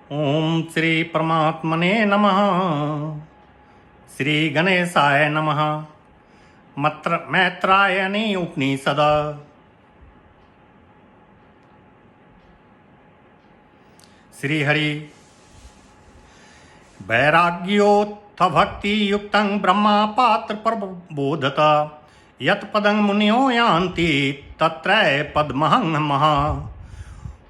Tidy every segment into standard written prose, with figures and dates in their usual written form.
ओम श्री परमात्मने नमः। श्री गणेशाय नमः। मैत्रायणी उपनिषद। श्रीहरि वैराग्योत्थ भक्ति युक्तं ब्रह्मा पात्र प्रबोधत यत्पदं मुनियो यान्ति तत्रैव पद्महं महा।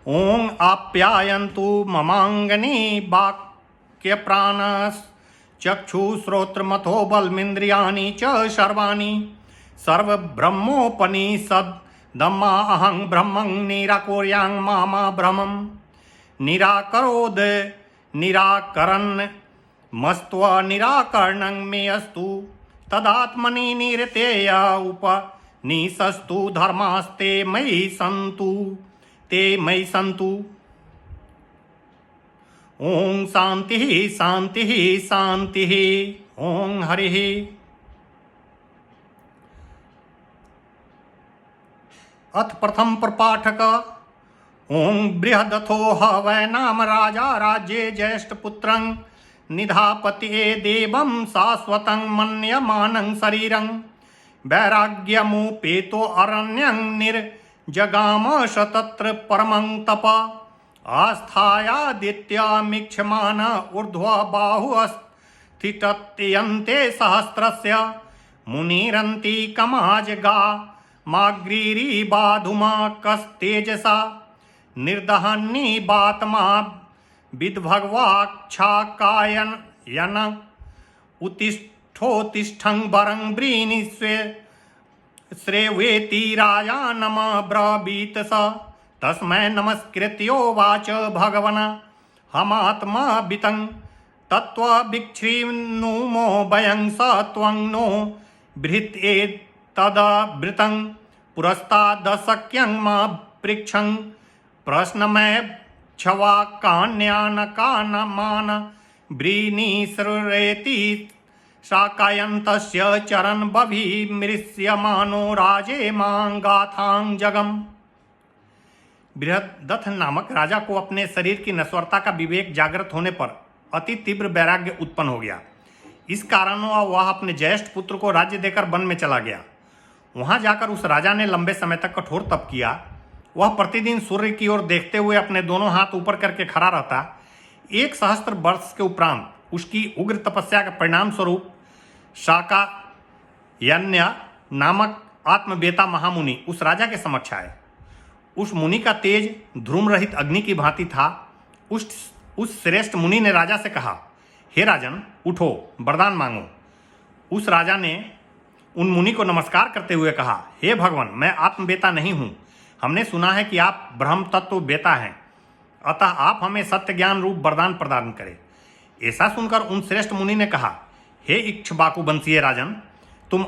ओं आप्यायन्तु ममांगनी वाक्य प्राणश्चक्षुश्रोत्रमथो बलमिन्द्रियाणि च सर्वाणि सर्वब्रह्मोपनिषदम्मा अहं ब्रह्मं निराकुर्यां मामा भ्रमं निराकरोद निराकरन् मस्त्व निराकरणं मे अस्तु तदात्मनि निरतेय उपनिषस्तु धर्मास्ते मयि सन्तु ते मयि सन्तु। ओं शांति शांति शांति। ओं हरिः। अथ प्रथम प्रपाठक। ओं बृहदथो ह वै नाम राजा राज्ये ज्येष्ठपुत्रं निधापते देवं शाश्वतं मन्यमानं शरीरं वैराग्यमुपेतो अरण्यं जगाम तत्र परमं तप आस्थायादित्यमीक्षमाण ऊर्ध्वा बाहुस्थितत्यन्ते सहस्रस्य मुनिरन्ति कमाजगा माग्रीरीबाधुमा कस्तेजसा निर्दहन्नी बातमा विद्भगवाक्षाकायन यन उत्तिष्ठोत्तिष्ठं वरं व्रीनिस्वे श्रेवेति राजा नम ब्रवीत स तस्मै नमस्कृत्योवाच भगवन् हमात्मा वितं तत्त्वविक्षिन्नुमो वयं स त्वं नो बृहत्तदवृतं पुरस्तादशक्यं मा पृच्छं प्रश्नमय क्षवाकान्यानकानमान व्रीनिसृरेति शाकायन्तस्य चरण बभिमृश्यमानो राजे मां गाथां जगम। बृहदत्थ नामक राजा को अपने शरीर की नश्वरता का विवेक जागृत होने पर अति तीव्र वैराग्य उत्पन्न हो गया। इस कारण वह अपने ज्येष्ठ पुत्र को राज्य देकर वन में चला गया। वहां जाकर उस राजा ने लंबे समय तक कठोर तप किया। वह प्रतिदिन सूर्य की ओर देखते हुए अपने दोनों हाथ ऊपर करके खड़ा रहता। 1 सहस्त्र वर्ष के उपरांत उसकी उग्र तपस्या के परिणाम स्वरूप शाकायन्य नामक आत्मवेता महामुनि उस राजा के समक्ष आए। उस मुनि का तेज ध्रुम रहित अग्नि की भांति था। उस श्रेष्ठ मुनि ने राजा से कहा, हे राजन, उठो, वरदान मांगो। उस राजा ने उन मुनि को नमस्कार करते हुए कहा, हे भगवान, मैं आत्मवेता नहीं हूँ। हमने सुना है कि आप ब्रह्म तत्व वेता हैं, अतः आप हमें सत्य ज्ञान रूप वरदान प्रदान करें। ऐसा सुनकर उन श्रेष्ठ मुनि ने कहा, हे इक्ष्वाकु वंशीय राजन, तुम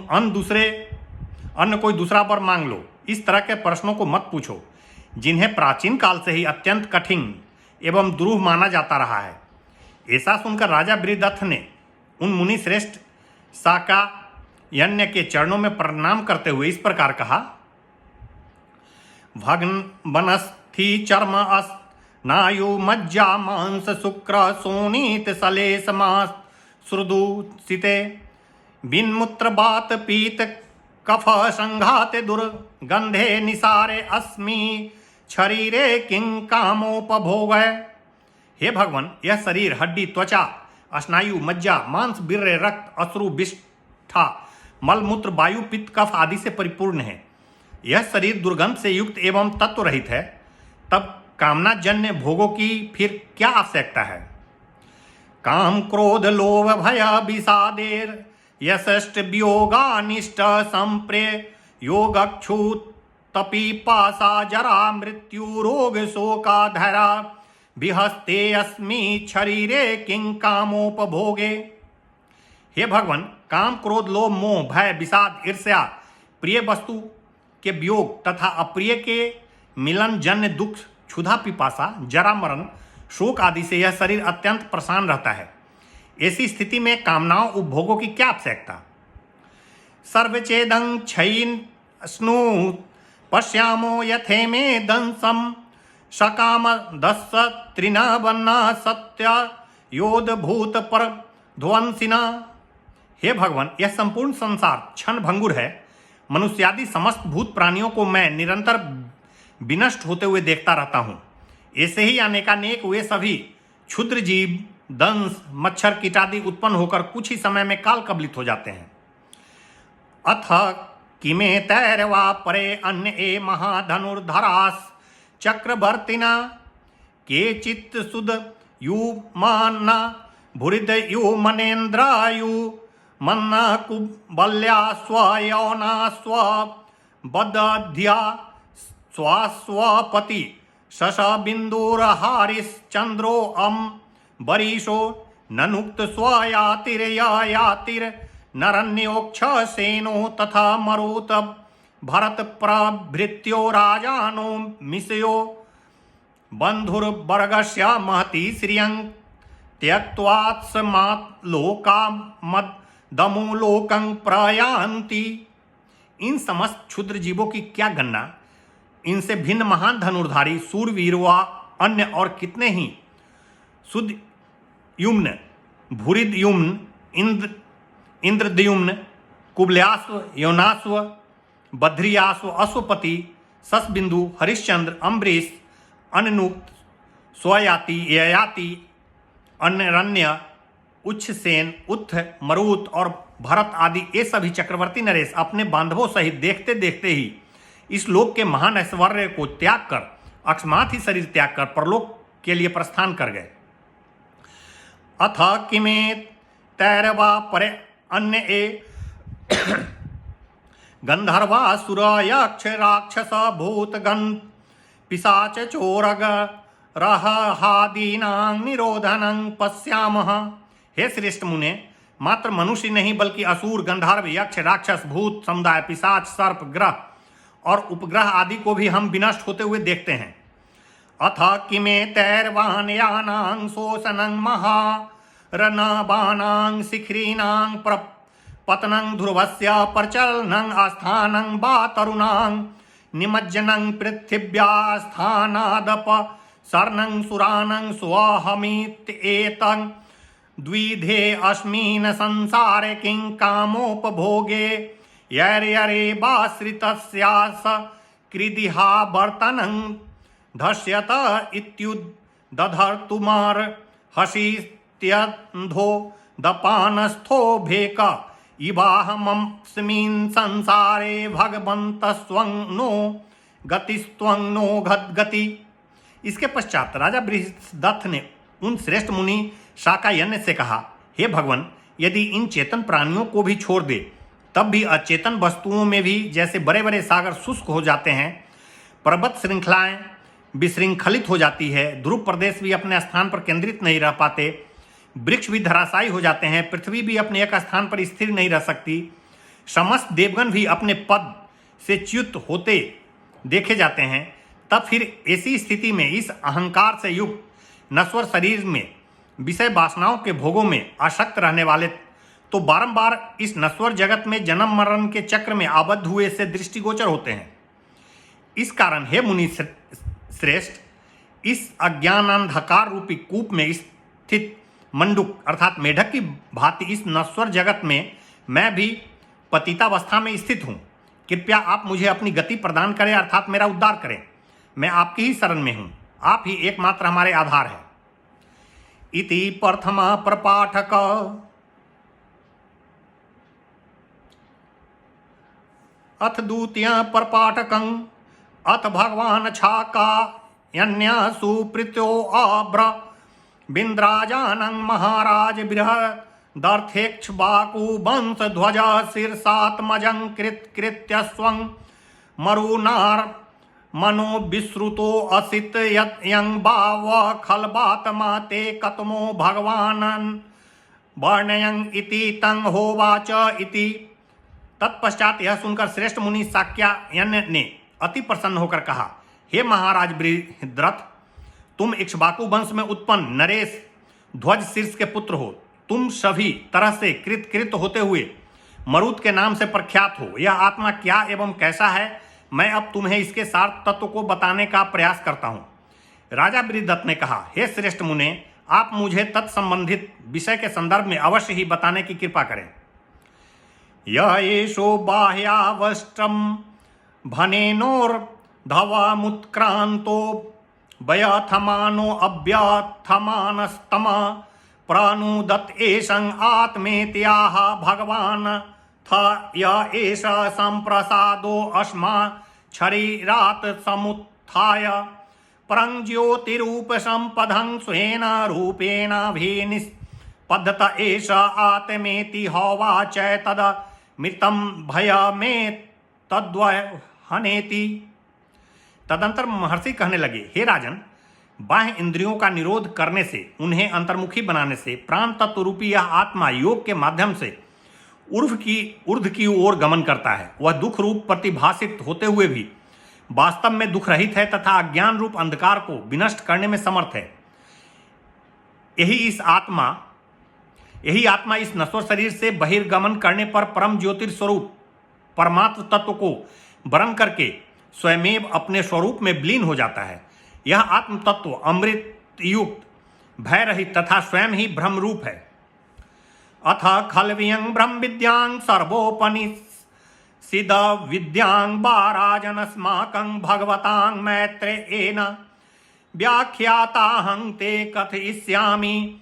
अन्य कोई दूसरा वर मांग लो। इस तरह के प्रश्नों को मत पूछो जिन्हें प्राचीन काल से ही अत्यंत कठिन एवं दुरूह माना जाता रहा है। ऐसा सुनकर राजा बृहदत्थ ने उन मुनि श्रेष्ठ शाकायन्य के चरणों में प्रणाम करते हुए इस प्रकार कहा, भग्न वनस्थि चर्म अस नायु मज्जा मांस शुक्र सोनीत सलेस मास श्रुदु सिते बिन्मूत्र बात पीत कफ संघात दुर्गंधे निसारे अस्मि शरीरे किं कामोपभोग। हे भगवान, यह शरीर हड्डी, त्वचा, स्नायु, मज्जा, मांस, वीर्य, रक्त, अश्रु, विष्ठा, मलमूत्र, वायु, पित्त, कफ आदि से परिपूर्ण है। यह शरीर दुर्गंध से युक्त एवं तत्व रहित है। तब कामना जन्य भोगों की फिर क्या आवश्यकता है। काम क्रोध लोभ भय विषादेर यशष्ट वियोगानिष्ट संप्रेय योगक्षु तपीपासा जरा मृत्यु रोग शोकाधरा विहस्ते अस्मि शरीरे किं कामोपभोगे। हे भगवान, काम क्रोध लोभ मोह भय विषाद ईर्ष्या प्रिय वस्तु के वियोग तथा अप्रिय के मिलन जन्य दुख क्षुधा पिपासा जरा मरण शोक आदि से यह शरीर अत्यंत परेशान रहता है। ऐसी स्थिति में कामनाओं उपभोगों की क्या आवश्यकता। सर्वचेदं क्षयिन स्नु पश्यामो यथे मे दंसम सकाम दस्स त्रिना वन्ना सत्य योध भूत पर ध्वंसिना। हे भगवान, यह संपूर्ण संसार क्षण भंगुर है। मनुष्यादि समस्त भूत प्राणियों को मैं निरंतर विनष्ट होते हुए देखता रहता हूँ। ऐसे ही अनेकानेक वे सभी क्षुद्र जीव, दंश, मच्छर, कीटादि उत्पन्न होकर कुछ ही समय में काल कबलित हो जाते हैं। अथ किमे तैरवा परे अन्य ए महाधनुर्धरास चक्रवर्तिना केचित् सुद युमाना भुरिद युमनेन्द्रायु मन्ना कुबल्या स्वयौना स्वबदध्या स्वास्वपति शशबिन्दुरहारिश्चन्द्रो बरीशो ननुक्त स्वयातिर्ययातिर नरण्योक्षसेनो तथा मरुत भरत प्रभृत्यो राजानो मिषयो बन्धुर्वर्गस्य महती श्रियं त्यक्त्वात्स्मात् लोकामदमूलोकं प्रयान्ति। इन समस्त क्षुद्र जीवों की क्या गणना। इनसे भिन्न महान धनुर्धारी सूरवीर व अन्य और कितने ही सुदयुम्न, भूरिदयुम्न, इंद्रद्युम्न, कुबल्यास्व, योनास्व, बद्रियास्व, अश्वपति, शशबिंदु, हरिश्चंद्र, अम्बरीश, अननुक्त, स्वयाति, ययाति, अनरण्य, उच्छसेन, उत्थ, मरुत और भरत आदि ये सभी चक्रवर्ती नरेश अपने बांधवों सहित देखते देखते ही इस लोक के महान ऐश्वर्य को त्याग कर अकस्मात ही शरीर त्याग कर परलोक के लिए प्रस्थान कर गए। अथ किमे तैरवा परे अन्य ए गंधर्वासुर यक्ष राक्षस भूत गण पिशाच चोरग रहहादीनां निरोधनं पश्यामः। हे श्रेष्ठ मुने, मात्र मनुष्य नहीं बल्कि असुर, गंधर्व, यक्ष, राक्षस, भूत समुदाय, पिशाच, सर्प, ग्रह और उपग्रह आदि को भी हम विनष्ट होते हुए देखते हैं। अथ किमे तैर्वान यानां शोषणं महारनवानां शिखरीणां पतनं ध्रुवस्य प्रचलनं आस्थानं वा तरुणां निमज्जनं पृथिव्याः स्थानादप शरणं सुरानं स्वहमित्येतं द्विधे अस्मिन् संसारे किं कामोपभोगे यर्यरे वाश्रितस्यास कृदिहा वर्तनं धस्यत इत्युदधर्तुमार हसित्यन्धो दपानस्थो भेक इवाहमस्मिन् संसारे भगवन्तस्त्वं नो गतिस्त्वं नो गति। इसके पश्चात राजा बृहस्पति ने उन श्रेष्ठ मुनि शाकायन्य से कहा, हे भगवान, यदि इन चेतन प्राणियों को भी छोड़ दे तब भी अचेतन वस्तुओं में भी जैसे बड़े बड़े सागर शुष्क हो जाते हैं, पर्वत श्रृंखलाएं विश्रृंखलित हो जाती है, ध्रुव प्रदेश भी अपने स्थान पर केंद्रित नहीं रह पाते, वृक्ष भी धराशायी हो जाते हैं, पृथ्वी भी अपने एक स्थान पर स्थिर नहीं रह सकती, समस्त देवगण भी अपने पद से च्युत होते देखे जाते हैं, तब फिर ऐसी स्थिति में इस अहंकार से युक्त नश्वर शरीर में विषय वासनाओं के भोगों में आसक्त रहने वाले तो बारंबार इस नश्वर जगत में जन्म मरण के चक्र में आबद्ध हुए से दृष्टिगोचर होते हैं। इस कारण हे मुनि श्रेष्ठ, इस अज्ञानांधकार रूपी कूप में स्थित मंडूक अर्थात मेढक की भांति इस नश्वर जगत में मैं भी पतितावस्था में स्थित हूँ। कृपया आप मुझे अपनी गति प्रदान करें अर्थात मेरा उद्धार करें। मैं आपकी ही शरण में हूँ, आप ही एकमात्र हमारे आधार हैं। इति प्रथमा प्रपाठक अथ द्वितीय प्रपाठकं अथ भगवान छाकायन्य सुप्रीत्यो अब्र बिंद्राजानं महाराज बृहदर्थेक्ष्वाकु वंश ध्वज शीर्षात्मजं कृत्य स्वं मरुनार मनो विश्रुतो असित यं बाव खलबातमा ते कतमो भगवानन् वर्णयं इति तं होवाच इति। तत्पश्चात यह सुनकर श्रेष्ठ मुनि शाक्यायन ने अति प्रसन्न होकर कहा, हे महाराज बृहद्रथ, तुम इक्ष्वाकु वंश में उत्पन्न नरेश ध्वज शीर्ष के पुत्र हो। तुम सभी तरह से कृत होते हुए मरुत के नाम से प्रख्यात हो। यह आत्मा क्या एवं कैसा है, मैं अब तुम्हें इसके सार तत्व को बताने का प्रयास करता हूँ। राजा बृहदत्त ने कहा, हे श्रेष्ठ मुने, आप मुझे तत्संबंधित विषय के संदर्भ में अवश्य ही बताने की कृपा करें। यह एषो बाह्यावष्ट्रम भनेनोर्धवमुत्क्रांतो व्यथमानो अभ्यथमानस्तम प्रानुदत् एषं आत्मेत्याह भगवान् थ य एष संप्रसादो अस्मा शरीरात् समुत्थाय परं ज्योतिरूप संपदं स्वेन रूपेण अभिनिष्पद्यत एष आत्मेति होवाच तद मृतं भयमे तद्वहनेति। तदंतर महर्षि कहने लगे, हे राजन, बाह्य इंद्रियों का निरोध करने से, उन्हें अंतर्मुखी बनाने से प्राण तत्व रूपी यह आत्मा योग के माध्यम से ऊर्ध्व की ओर गमन करता है। वह दुख रूप प्रतिभासित होते हुए भी वास्तव में दुख रहित है तथा अज्ञान रूप अंधकार को विनष्ट करने में समर्थ है। यही आत्मा इस नश्वर शरीर से बहिर्गमन करने पर परम ज्योतिर्स्वरूप परमात्म तत्व को वरण करके स्वयमेव अपने स्वरूप में विलीन हो जाता है। यह आत्म तत्व अमृत युक्त, भय रहित तथा स्वयं ही ब्रह्म रूप है। अथ खल्वियं ब्रह्म विद्यांग सर्वोपनिषद विद्यांग वाराजनस्माकं भगवतां मैत्रेयेन व्याख्याताहं ते कथयिष्यामि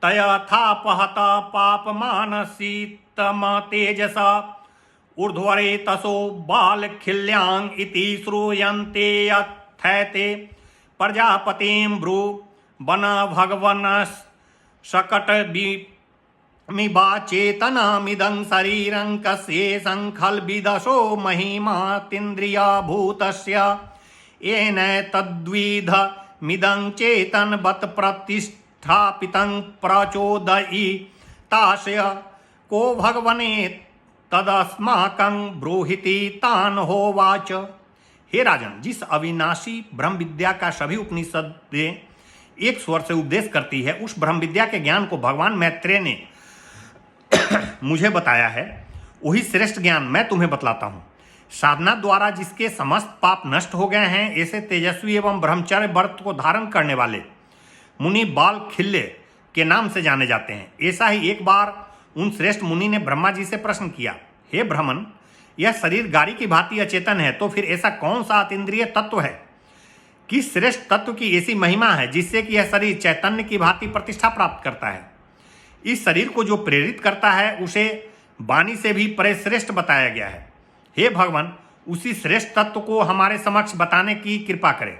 तयथापहत पापमानसीतम तेजसा ऊर्ध्वरेतसो बालखिल्यां इति श्रूयन्ते यथैते प्रजापतिं ब्रुवन भगवनश्शकटमिवा चेतनमिदं शरीरं कस्येषं खल्विदशो महिमातीन्द्रियभूतस्य येन तद्विधमिदं चेतनवत् प्रतिष्ठापितं प्रचोदयितास्य को भगवने तदस्माकं ब्रूहिति तान होवाच। हे राजन, जिस अविनाशी ब्रह्म विद्या का सभी उपनिषदें एक स्वर से उपदेश करती है, उस ब्रह्म विद्या के ज्ञान को भगवान मैत्रेय ने मुझे बताया है। वही श्रेष्ठ ज्ञान मैं तुम्हें बतलाता हूँ। साधना द्वारा जिसके समस्त पाप नष्ट हो गए हैं, ऐसे तेजस्वी एवं ब्रह्मचर्य व्रत को धारण करने वाले मुनि बाल खिल्य के नाम से जाने जाते हैं। ऐसा ही एक बार उन श्रेष्ठ मुनि ने ब्रह्मा जी से प्रश्न किया, हे ब्राह्मण, यह शरीर गाड़ी की भांति अचेतन है, तो फिर ऐसा कौन सा अतीन्द्रिय तत्व है? किस श्रेष्ठ तत्व की ऐसी महिमा है जिससे कि यह शरीर चैतन्य की भांति प्रतिष्ठा प्राप्त करता है? इस शरीर को जो प्रेरित करता है उसे वाणी से भी परे श्रेष्ठ बताया गया है। हे भगवान, उसी श्रेष्ठ तत्व को हमारे समक्ष बताने की कृपा करें।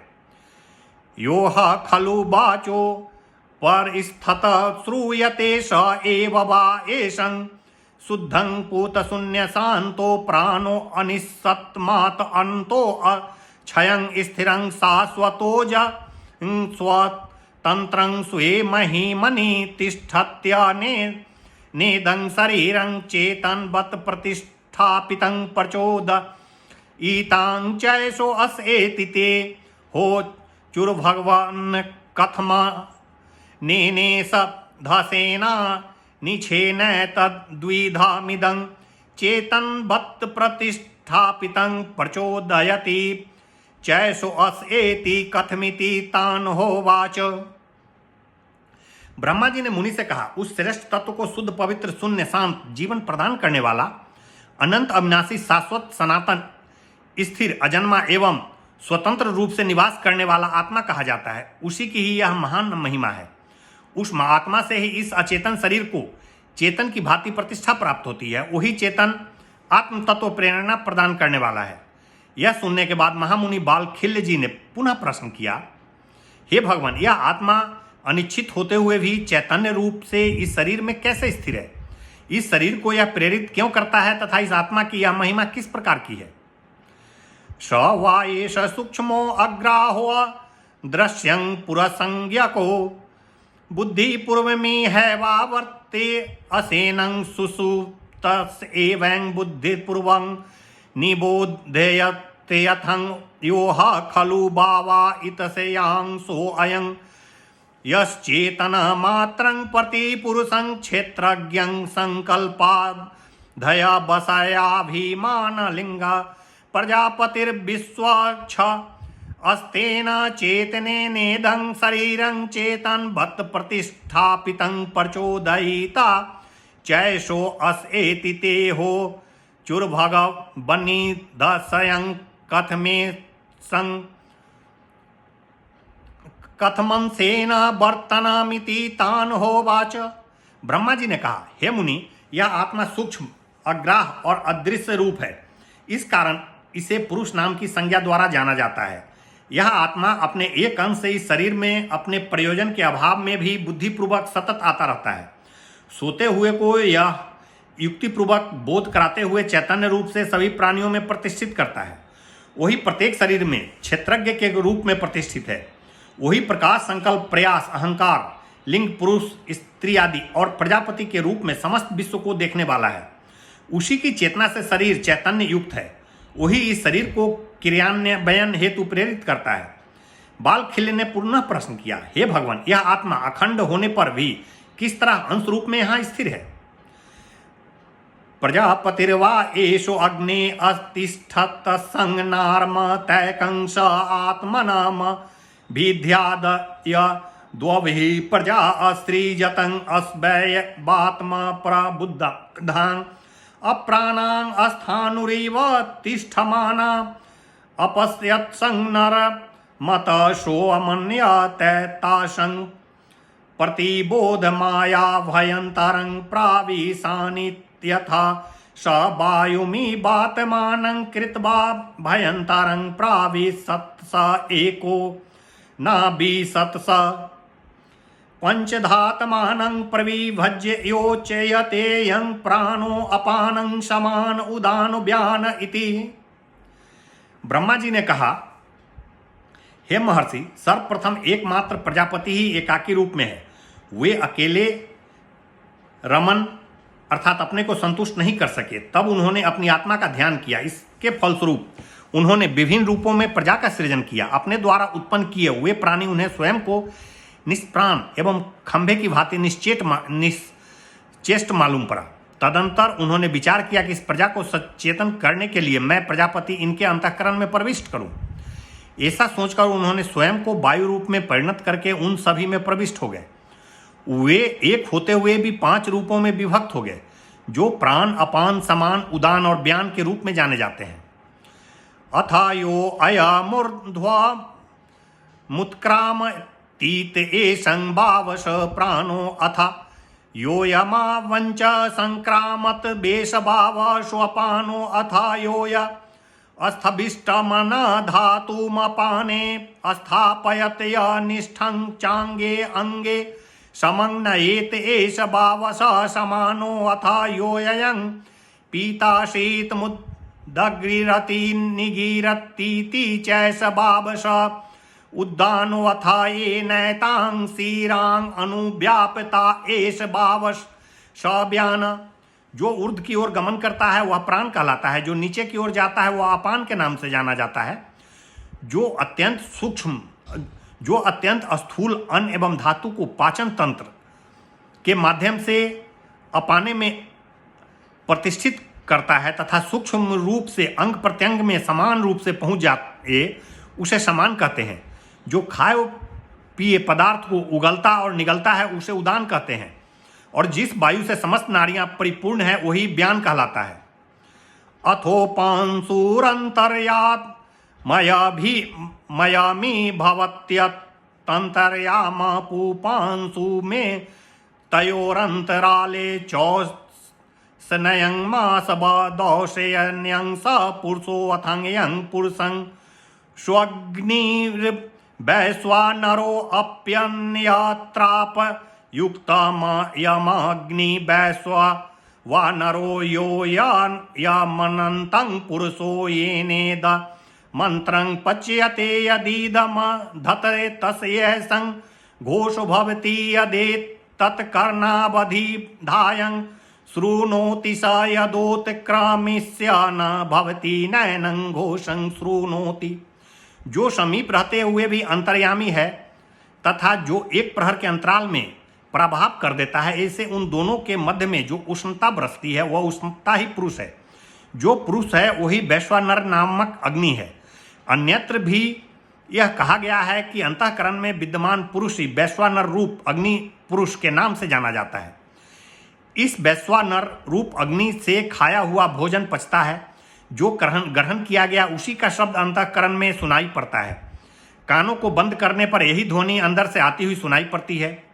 यो ह खलु वाचो परस्थित श्रूयते स एव वा एषं शुद्धं पूतशून्य शांतो प्राणो अनिसत्मात अंतो क्षयं स्थिरं शाश्वतो स्वतंत्रं स्वे महिमनि तिष्ठत्यनेदं शरीरं चेतनवत् प्रतिष्ठापितं प्रचोदयितां चैषो अस्येति ते हो चुर्भगवन् कथमा नेने सधसेना निछेन तद्विधामिदं चेतनवत् प्रतिष्ठापितं प्रचोदयति चैषो अस्येति कथमिति तान होवाच। ब्रह्मा जी ने मुनि से कहा, उस श्रेष्ठ तत्व को शुद्ध पवित्र शून्य शांत जीवन प्रदान करने वाला अनंत अविनाशी शाश्वत सनातन स्थिर अजन्मा एवं स्वतंत्र रूप से निवास करने वाला आत्मा कहा जाता है। उसी की ही यह महान महिमा है। उस महात्मा से ही इस अचेतन शरीर को चेतन की भांति प्रतिष्ठा प्राप्त होती है। वही चेतन आत्म तत्व प्रेरणा प्रदान करने वाला है। यह सुनने के बाद महामुनि बालखिल्य जी ने पुनः प्रश्न किया, हे भगवान, यह आत्मा अनिश्चित होते हुए भी चैतन्य रूप से इस शरीर में कैसे स्थिर है? इस शरीर को यह प्रेरित क्यों करता है तथा इस आत्मा की यह महिमा किस प्रकार की है? स वा एष सूक्ष्मो अग्राहो दृश्यं पुरसंज्ञको बुद्धि पूर्वमी है वावर्ते असेनं सुसुप्तस एवं बुद्धि पूर्वं निबोधयते यथं योह खलु बावा इतसेयांसो अयं यश्चेतन मात्रं प्रति पुरुषं क्षेत्रज्ञं संकल्पाधया बसयाभिमान लिंग प्रजापतिर्विश्वक्ष अस्तेन चेतनेनेदं शरीरं चेतन बत प्रतिष्ठापितं प्रचोदयिता चैषो अस एति ते हो चुर्भगवन्नि दशयं कथमे सं कथमंसेन वर्तनामिति तान होवाच। ब्रह्मा जी ने कहा, हे मुनि, यह आत्मा सूक्ष्म, अग्राह्य और अदृश्य रूप है। इस कारण इसे पुरुष नाम की संज्ञा द्वारा जाना जाता है। यह आत्मा अपने एक अंश से इस शरीर में अपने प्रयोजन के अभाव में भी बुद्धिपूर्वक सतत आता रहता है। सोते हुए को यह युक्तिपूर्वक बोध कराते हुए चैतन्य रूप से सभी प्राणियों में प्रतिष्ठित करता है। वही प्रत्येक शरीर में क्षेत्रज्ञ के रूप में प्रतिष्ठित है। वही प्रकाश, संकल्प, प्रयास, अहंकार, लिंग, पुरुष, स्त्री आदि और प्रजापति के रूप में समस्त विश्व को देखने वाला है। उसी की चेतना से शरीर चैतन्य युक्त है। वही इस शरीर को क्रियान्वयन हेतु प्रेरित करता है। बाल खिल्ले ने पुनः प्रश्न किया, हे भगवान, यह आत्मा अखंड होने पर भी किस तरह अंश रूप में यहाँ स्थिर है? प्रजापतिर्वा एषो अग्ने अस्तिष्ठत संगनार्म तैकंस आत्मनाम भिद्यादय द्वभिः प्रजा अस्त्रीजतं अस्वैवात्मा प्रबुद्धां अप्राणां अस्थानुरिव तिष्ठमाना अपश्यत् संनर मत सोऽमन्यत तासं प्रतिबोधमाया भयन्तरं प्राविशानित्यथा स वायुमिवातमानं कृत्वा भयन्तरं प्राविशत् स एको नाभिशत स पंचधातमानं प्रविभज्य योचयते यं प्राणो अपानं समान उदान व्यान इति। ब्रह्मा जी ने कहा, हे महर्षि, सर्वप्रथम एकमात्र प्रजापति ही एकाकी रूप में है। वे अकेले रमन अर्थात अपने को संतुष्ट नहीं कर सके। तब उन्होंने अपनी आत्मा का ध्यान किया। इसके फलस्वरूप उन्होंने विभिन्न रूपों में प्रजा का सृजन किया। अपने द्वारा उत्पन्न किए हुए प्राणी उन्हें स्वयं को निष्प्राण एवं खंभे की भांति निश्चेष्ट मालूम पड़ा। तदंतर उन्होंने विचार किया कि इस प्रजा को सचेतन करने के लिए मैं प्रजापति इनके अंतःकरण में प्रविष्ट करूं। ऐसा सोचकर उन्होंने स्वयं को वायु रूप में परिणत करके उन सभी में प्रविष्ट हो गए। वे एक होते हुए भी 5 रूपों में विभक्त हो गए, जो प्राण, अपान, समान, उदान और व्यान के रूप में जाने जाते हैं। अथायो अयमूर्ध्वा मुत्क्राम तीत एषं भावश प्राणो अथा योयमावंच संक्रामत बेशभाव स्वपानो अथा योय अस्थभिष्टमना धातुमपाने अस्थापयत निष्ठं चांगे अंगे समग्नयेत एष भावस समानो अथा योयं पीताशीतमुद्दग्रिरति निगीरतीति चैष भावस उद्दानो अथा ये नैतां सीरां अनुव्यापता एष भावस सव्यान। जो ऊर्ध्व की ओर गमन करता है वह प्राण कहलाता है। जो नीचे की ओर जाता है वह अपान के नाम से जाना जाता है। जो अत्यंत सूक्ष्म, जो अत्यंत स्थूल अन्न एवं धातु को पाचन तंत्र के माध्यम से अपाने में प्रतिष्ठित करता है तथा सूक्ष्म रूप से अंग प्रत्यंग में समान रूप से पहुंच जाए, उसे समान कहते हैं। जो खाए पिए पदार्थ को उगलता और निगलता है उसे उदान कहते हैं। और जिस वायु से समस्त नाड़ियां परिपूर्ण है वही व्यान कहलाता है। अथोपांसुरंतर्यात् मयामी भवत्यंतर्याम पुपांसु में तयोरंतराले चौस्नयं मासवदौषयन्यं स पुरुषो अथंयं पुरुषं स्वग्निर्वैश्वानरो अप्यन्यत्राप युक्तमयमग्नि वैश्वानरो यो यमनन्तं पुरुषो येनेद मंत्रं पच्यते यदीदम धतरे तस्य सं घोषो भवति यदेतत्कर्णावधिधायं शृणोति स यदोत्क्रमिष्य न भवति नैनं घोषं शृणोति। जो समीप रहते हुए भी अंतर्यामी है तथा जो एक प्रहर के अंतराल में प्रभाव कर देता है, ऐसे उन दोनों के मध्य में जो उष्णता बरसती है वह उष्णता ही पुरुष है। जो पुरुष है वही वैश्वानर नामक अग्नि है। अन्यत्र भी यह कहा गया है कि अंतःकरण में विद्यमान पुरुष ही वैश्वानर रूप अग्नि पुरुष के नाम से जाना जाता है। इस वैश्वानर रूप अग्नि से खाया हुआ भोजन पचता है। जो ग्रहण किया गया उसी का शब्द अंतःकरण में सुनाई पड़ता है। कानों को बंद करने पर यही ध्वनि अंदर से आती हुई सुनाई पड़ती है।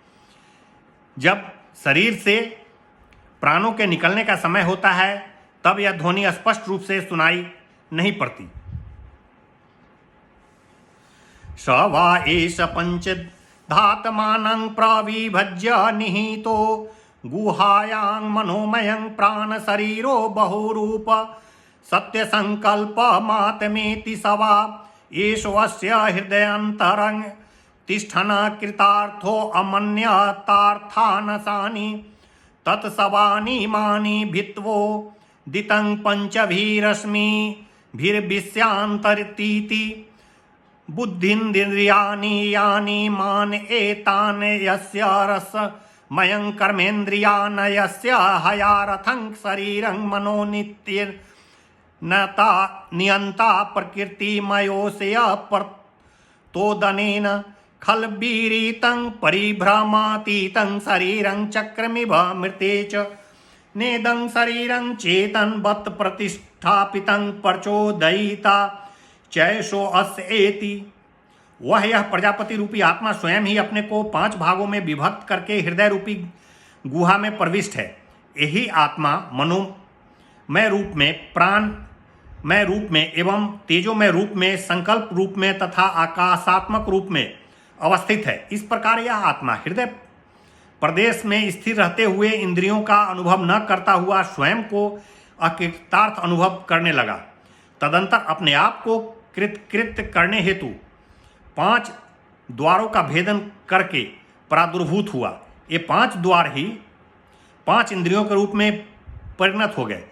जब शरीर से प्राणों के निकलने का समय होता है तब यह ध्वनि स्पष्ट रूप से सुनाई नहीं पड़ती। स वा एष पंचधातमानं प्रविभज्य निहितो गुहायां मनोमयं प्राण शरीरो बहुरूप सत्य संकल्प मातमेति स वा एषोऽस्य हृदयान्तरं तिष्ठन् कृतार्थो अमन्यतार्थानसानि तत्सवानि मानि भित्वो दितं पंचभिरश्मिभिर्विश्यान्तरतीति बुद्धिन्द्रियाणि यानि मान एतान् यस्य रसमयं कर्मेन्द्रियान् यस्य हयारथं शरीरं मनोनित्यर्नता नियन्ता प्रकृतिमयोऽस्य परतोदनेन खल्वीरितं परिभ्रमातीतं शरीरं चक्रमिव मृते च नेदं शरीरं चेतनवत् प्रतिष्ठापितं प्रचोदयिता चैषो अस्येति। वह यह प्रजापति रूपी आत्मा स्वयं ही अपने को 5 भागों में विभक्त करके हृदय रूपी गुहा में प्रविष्ट है। यही आत्मा मनोमय रूप में, प्राणमय रूप में एवं तेजोमय रूप में, संकल्प रूप में तथा आकाशात्मक रूप में अवस्थित है। इस प्रकार यह आत्मा हृदय प्रदेश में स्थिर रहते हुए इंद्रियों का अनुभव न करता हुआ स्वयं को अकृतार्थ अनुभव करने लगा। तदंतर अपने आप को कृत करने हेतु 5 द्वारों का भेदन करके प्रादुर्भूत हुआ। ये 5 द्वार ही 5 इंद्रियों के रूप में परिणत हो गए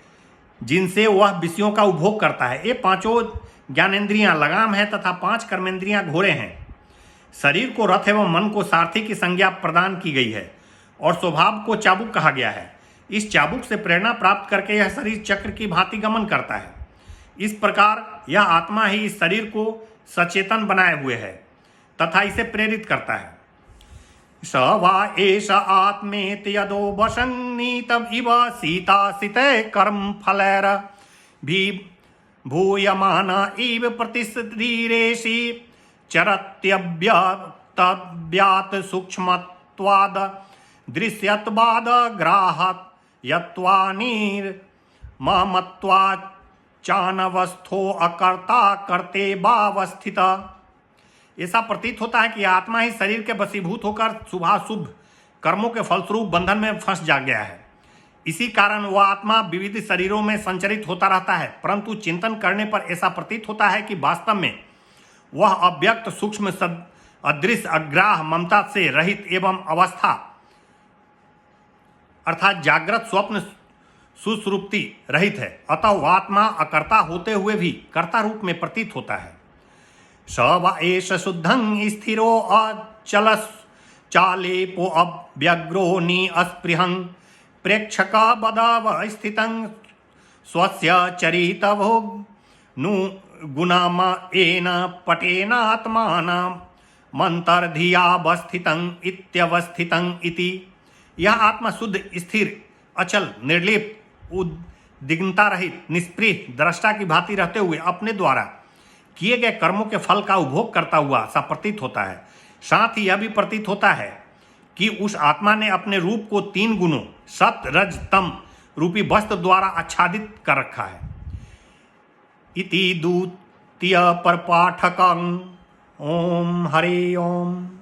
जिनसे वह विषयों का उपभोग करता है। ये 5 ज्ञानेन्द्रियां लगाम है तथा 5 कर्मेंद्रियां घोड़े हैं। शरीर को रथ एवं मन को सारथी की संज्ञा प्रदान की गई है और स्वभाव को चाबुक कहा गया है। इस चाबुक से प्रेरणा प्राप्त करके यह शरीर चक्र की भांति गमन करता है। इस प्रकार यह आत्मा ही इस शरीर को सचेतन बनाए हुए है तथा इसे प्रेरित करता है। स वा एष आत्मेति यदो वसन्नीतम् इव सीतासिते कर्म फलैर भूयमान इव प्रतिशरीरेषि चरत्यव्यक्तव्यात् सूक्ष्मत्वाद दृश्यत्वाद ग्राह्यत्वानिर्ममत्वाच्चानवस्थो अकर्ता कर्ते भावस्थित। ऐसा प्रतीत होता है कि आत्मा ही शरीर के वशीभूत होकर शुभाशुभ कर्मों के फलस्वरूप बंधन में फंस जा गया है। इसी कारण वह आत्मा विविध शरीरों में संचरित होता रहता है, परंतु चिंतन करने पर ऐसा प्रतीत होता है कि वास्तव में वह अव्यक्त सूक्ष्म अदृश्य अग्राह ममता से रहित एवं अवस्था अर्थात जागृत स्वप्न सुसुप्ति रहित है। अतः वह आत्मा अकर्ता होते हुए भी कर्ता रूप में प्रतीत होता है। स वा एष शुद्धं स्थिरो अचलस् चालेपो अव्यग्रो निस्पृहं प्रेक्षक बदावस्थितं स्वस्य चरितभो नु गुणामयेन पटेनात्मानं मंतर्धियावस्थितं इत्यवस्थितं इति। यह आत्मा शुद्ध, स्थिर, अचल, निर्लिप्त, उद्विग्नता रहित, निष्प्रिय दृष्टा की भांति रहते हुए अपने द्वारा किए गए कर्मों के फल का उपभोग करता हुआ सा प्रतीत होता है। साथ ही यह भी प्रतीत होता है कि उस आत्मा ने अपने रूप को 3 गुणों सत रज तम रूपी वस्त्र द्वारा आच्छादित कर रखा है। इति द्वितीय परपाठकं। ओम हरि ओम।